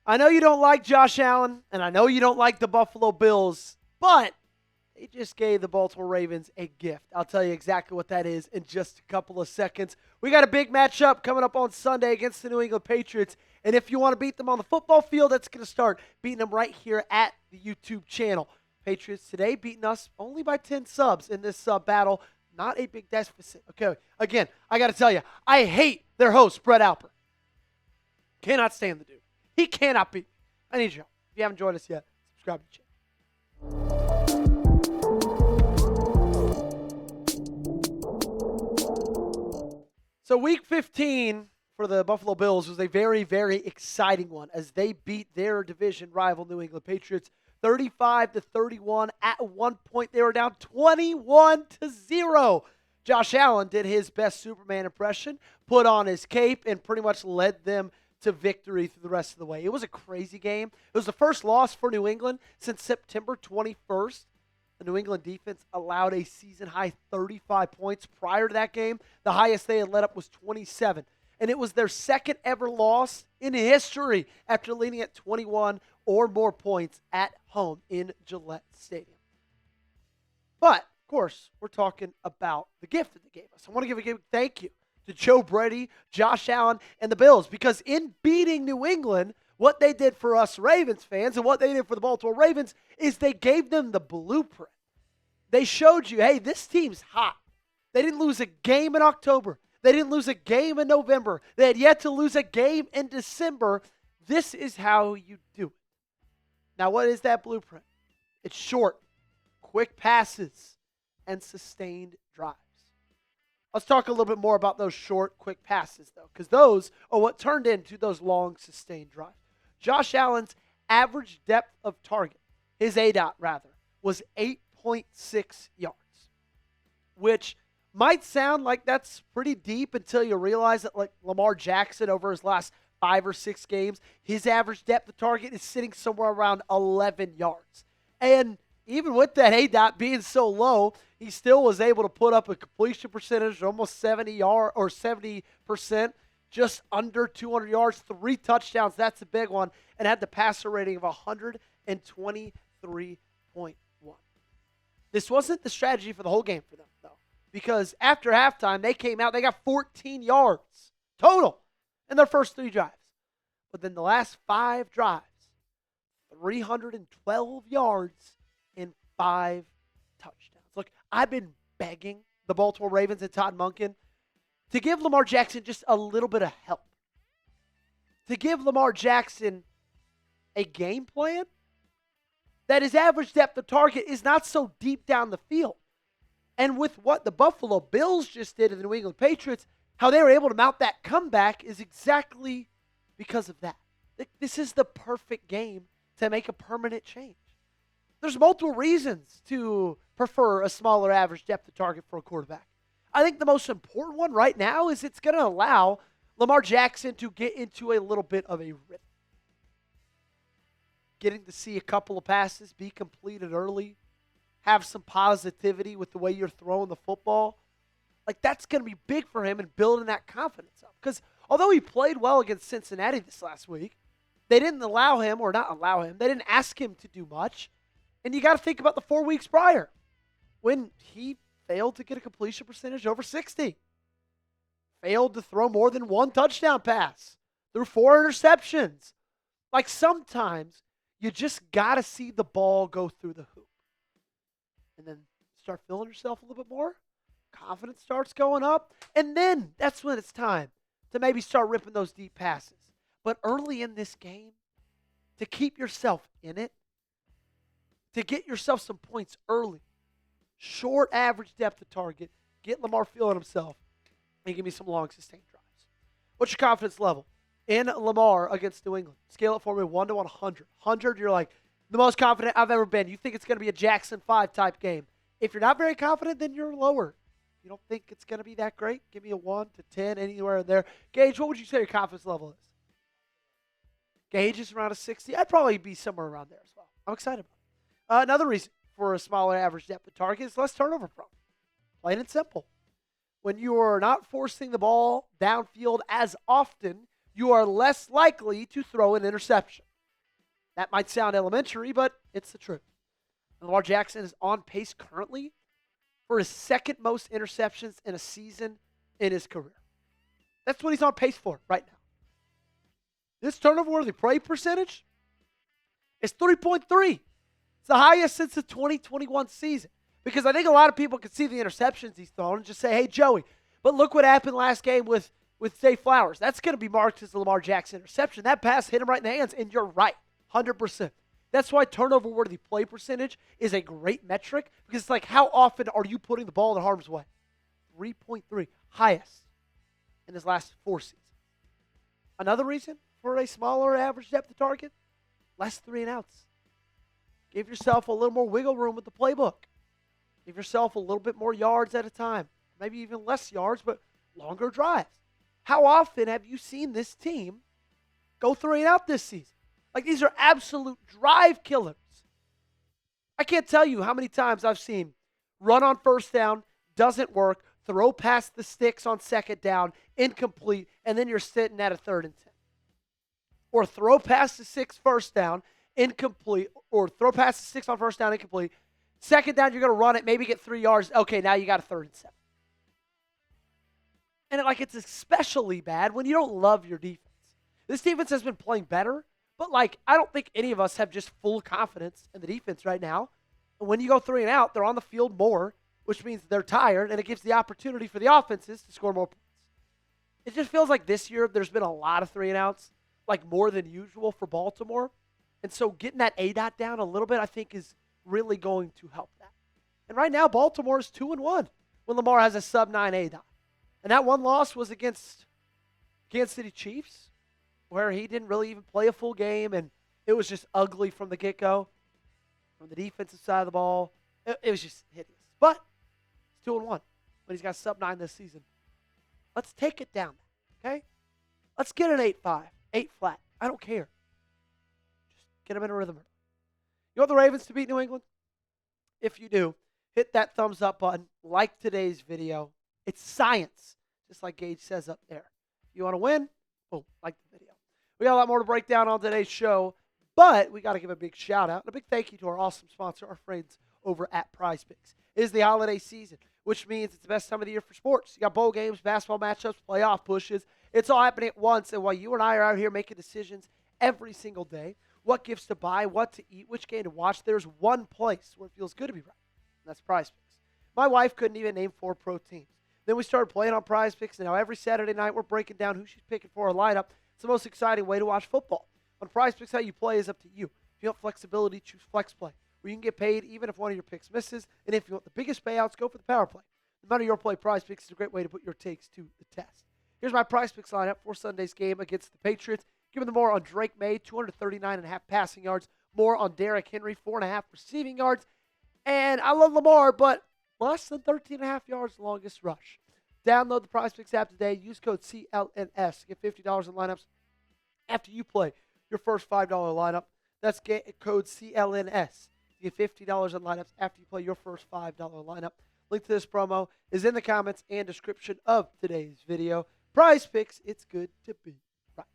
I know you don't like Josh Allen, and I know you don't like the Buffalo Bills, but they just gave the Baltimore Ravens a gift. I'll tell you exactly what that is in just a couple of seconds. We got a big matchup coming up on Sunday against the New England Patriots, and if you want to beat them on the football field, that's going to start beating them right here at the YouTube channel. Patriots today beating us only by 10 subs in this battle. Not a big deficit. Okay, again, I got to tell you, I hate their host, Brett Alper. Cannot stand the dude. He cannot be. I need your help. If you haven't joined us yet, subscribe to the channel. So week 15 for the Buffalo Bills was a very, very exciting one as they beat their division rival New England Patriots 35-31. At one point, they were down 21-0. Josh Allen did his best Superman impression, put on his cape, and pretty much led them to victory through the rest of the way. It was a crazy game. It was the first loss for New England since September 21st. The New England defense allowed a season-high 35 points prior to that game. The highest they had let up was 27. And it was their second ever loss in history after leading at 21 or more points at home in Gillette Stadium. But, of course, we're talking about the gift that they gave us. I want to give a big thank you to Joe Brady, Josh Allen, and the Bills, because in beating New England, what they did for us Ravens fans and what they did for the Baltimore Ravens is they gave them the blueprint. They showed you, hey, this team's hot. They didn't lose a game in October. They didn't lose a game in November. They had yet to lose a game in December. This is how you do it. Now, what is that blueprint? It's short, quick passes, and sustained drives. Let's talk a little bit more about those short, quick passes, though, because those are what turned into those long, sustained drives. Josh Allen's average depth of target, his ADOT rather, was 8.6 yards, which might sound like that's pretty deep until you realize that, like Lamar Jackson over his last 5 or 6 games, his average depth of target is sitting somewhere around 11 yards. And even with that ADOT being so low, he still was able to put up a completion percentage of almost 70%, just under 200 yards, 3 touchdowns. That's a big one, and had the passer rating of 123.1. This wasn't the strategy for the whole game for them, though, because after halftime, they came out, they got 14 yards total in their first 3 drives. But then the last 5 drives, 312 yards and 5 touchdowns. Look, I've been begging the Baltimore Ravens and Todd Monken to give Lamar Jackson just a little bit of help. To give Lamar Jackson a game plan that his average depth of target is not so deep down the field. And with what the Buffalo Bills just did to the New England Patriots, how they were able to mount that comeback is exactly because of that. This is the perfect game to make a permanent change. There's multiple reasons to prefer a smaller average depth of target for a quarterback. I think the most important one right now is it's going to allow Lamar Jackson to get into a little bit of a rhythm. Getting to see a couple of passes be completed early, have some positivity with the way you're throwing the football. Like, that's going to be big for him and building that confidence up. Because although he played well against Cincinnati this last week, they didn't they didn't ask him to do much. And you got to think about the 4 weeks prior when he failed to get a completion percentage over 60. Failed to throw more than 1 touchdown pass. Threw 4 interceptions. Like, sometimes you just got to see the ball go through the hoop. And then start feeling yourself a little bit more. Confidence starts going up. And then that's when it's time to maybe start ripping those deep passes. But early in this game, to keep yourself in it, to get yourself some points early, short average depth of target, get Lamar feeling himself, and give me some long sustained drives. What's your confidence level in Lamar against New England? Scale it for me 1 to 100. 100, you're like, the most confident I've ever been. You think it's going to be a Jackson 5 type game. If you're not very confident, then you're lower. You don't think it's going to be that great? Give me a 1 to 10, anywhere in there. Gage, what would you say your confidence level is? Gage is around a 60. I'd probably be somewhere around there as well. I'm excited about it. Another reason for a smaller average depth of target is less turnover prone. Plain and simple. When you are not forcing the ball downfield as often, you are less likely to throw an interception. That might sound elementary, but it's the truth. Lamar Jackson is on pace currently for his second most interceptions in a season in his career. That's what he's on pace for right now. This turnover-worthy play percentage is 3.3. It's the highest since the 2021 season. Because I think a lot of people can see the interceptions he's thrown and just say, hey, Joey, but look what happened last game with Zay Flowers. That's going to be marked as the Lamar Jackson interception. That pass hit him right in the hands, and you're right, 100%. That's why turnover-worthy play percentage is a great metric, because it's like, how often are you putting the ball in harm's way? 3.3, highest in his last 4 seasons. Another reason for a smaller average depth of target, less 3 and outs. Give yourself a little more wiggle room with the playbook. Give yourself a little bit more yards at a time. Maybe even less yards, but longer drives. How often have you seen this team go 3 and out this season? Like, these are absolute drive killers. I can't tell you how many times I've seen run on first down, doesn't work, throw past the sticks on second down, incomplete, and then you're sitting at a 3rd and 10. Or throw past the 6 first down, incomplete, or throw past the 6 on first down, incomplete. Second down, you're going to run it, maybe get 3 yards. Okay, now you got a 3rd and 7. And it's especially bad when you don't love your defense. This defense has been playing better, but I don't think any of us have just full confidence in the defense right now. And when you go 3 and out, they're on the field more, which means they're tired, and it gives the opportunity for the offenses to score more points. It just feels like this year there's been a lot of 3 and outs, more than usual for Baltimore. And so getting that ADOT down a little bit, I think, is really going to help that. And right now, Baltimore is 2-1 when Lamar has a sub-9 ADOT. And that one loss was against Kansas City Chiefs, where he didn't really even play a full game, and it was just ugly from the get-go. From the defensive side of the ball, it was just hideous. But it's 2-1 when he's got sub-9 this season. Let's take it down, okay? Let's get an 8-5, 8 flat. I don't care. Just get them in a rhythm. You want the Ravens to beat New England? If you do, hit that thumbs up button. Like today's video. It's science, just like Gage says up there. You want to win? Boom, like the video. We got a lot more to break down on today's show, but we got to give a big shout out and a big thank you to our awesome sponsor, our friends over at PrizePicks. It is the holiday season, which means it's the best time of the year for sports. You got bowl games, basketball matchups, playoff pushes. It's all happening at once, and while you and I are out here making decisions every single day, what gifts to buy, what to eat, which game to watch, there's one place where it feels good to be right, and that's PrizePicks. My wife couldn't even name 4 pro teams. Then we started playing on PrizePicks, and now every Saturday night we're breaking down who she's picking for her lineup. It's the most exciting way to watch football. On PrizePicks, how you play is up to you. If you want flexibility, choose FlexPlay, where you can get paid even if one of your picks misses. And if you want the biggest payouts, go for the Power Play. No matter your play, PrizePicks is a great way to put your takes to the test. Here's my PrizePicks lineup for Sunday's game against the Patriots. Give them more on Drake May, 239.5 passing yards. More on Derrick Henry, 4.5 receiving yards. And I love Lamar, but less than 13.5 yards longest rush. Download the PrizePicks app today. Use code CLNS to get $50 in lineups after you play your first $5 lineup. That's code CLNS to get $50 in lineups after you play your first $5 lineup. Link to this promo is in the comments and description of today's video. PrizePicks, it's good to be right.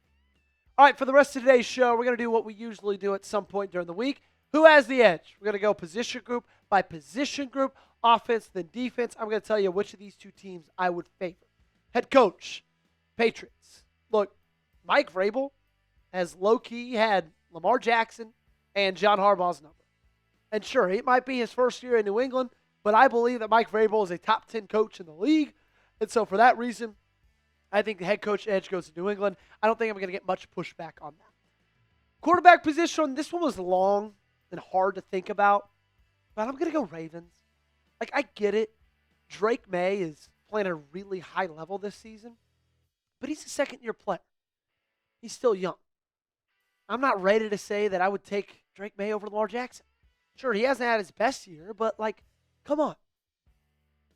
All right, for the rest of today's show, we're going to do what we usually do at some point during the week. Who has the edge? We're going to go position group by position group. Offense, then defense. I'm going to tell you which of these 2 teams I would favor. Head coach, Patriots. Look, Mike Vrabel has low-key had Lamar Jackson and John Harbaugh's number. And sure, it might be his first year in New England, but I believe that Mike Vrabel is a top 10 coach in the league. And so for that reason, I think the head coach edge goes to New England. I don't think I'm going to get much pushback on that. Quarterback position, this one was long and hard to think about, but I'm going to go Ravens. I get it. Drake May is playing at a really high level this season, but he's a second-year player. He's still young. I'm not ready to say that I would take Drake May over Lamar Jackson. Sure, he hasn't had his best year, but, come on.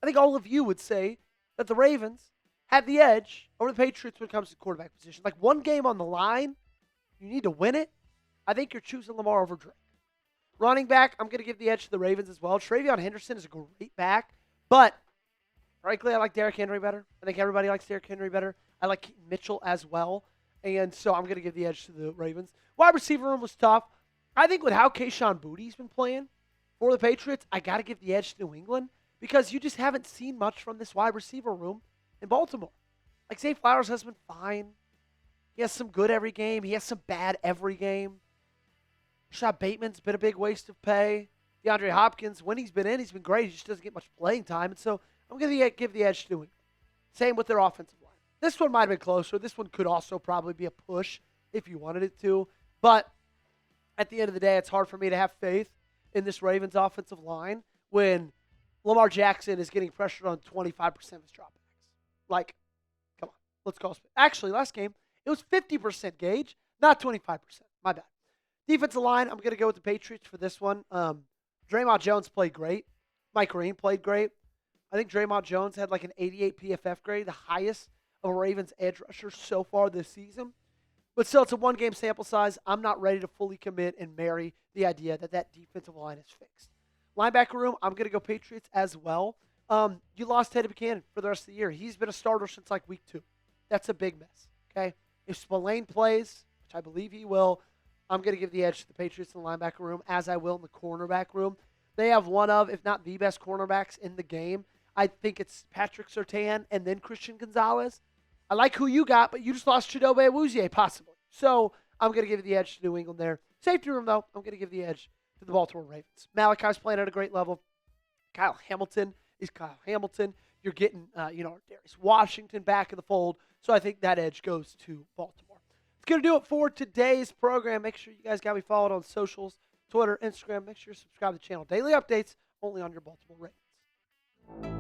I think all of you would say that the Ravens have the edge over the Patriots when it comes to quarterback position. One game on the line, you need to win it. I think you're choosing Lamar over Drake. Running back, I'm going to give the edge to the Ravens as well. Travion Henderson is a great back, but frankly, I like Derrick Henry better. I think everybody likes Derrick Henry better. I like Keaton Mitchell as well, and so I'm going to give the edge to the Ravens. Wide receiver room was tough. I think with how Kayshon Boutte's been playing for the Patriots, I got to give the edge to New England because you just haven't seen much from this wide receiver room in Baltimore. Like, Zay Flowers has been fine. He has some good every game. He has some bad every game. Rashad Bateman's been a big waste of pay. DeAndre Hopkins, when he's been in, he's been great. He just doesn't get much playing time. And so I'm going to give the edge to New England. Same with their offensive line. This one might have been closer. This one could also probably be a push if you wanted it to. But at the end of the day, it's hard for me to have faith in this Ravens offensive line when Lamar Jackson is getting pressured on 25% of his dropbacks. Like, come on, let's call it. Actually, last game, it was 50% Gage, not 25%. My bad. Defensive line, I'm going to go with the Patriots for this one. Draymond Jones played great. Mike Green played great. I think Draymond Jones had like an 88 PFF grade, the highest of a Ravens edge rusher so far this season. But still, it's a one-game sample size. I'm not ready to fully commit and marry the idea that that defensive line is fixed. Linebacker room, I'm going to go Patriots as well. You lost Teddy Buchanan for the rest of the year. He's been a starter since like week 2. That's a big miss, okay? If Spillane plays, which I believe he will, I'm going to give the edge to the Patriots in the linebacker room, as I will in the cornerback room. They have one of, if not the best cornerbacks in the game. I think it's Patrick Surtain and then Christian Gonzalez. I like who you got, but you just lost Chidobe Awuzie, possibly. So I'm going to give the edge to New England there. Safety room, though, I'm going to give the edge to the Baltimore Ravens. Malachi's playing at a great level. Kyle Hamilton is Kyle Hamilton. You're getting, Darius Washington back in the fold. So I think that edge goes to Baltimore. It's going to do it for today's program. Make sure you guys got me followed on socials, Twitter, Instagram. Make sure you subscribe to the channel. Daily updates only on your Baltimore Ravens.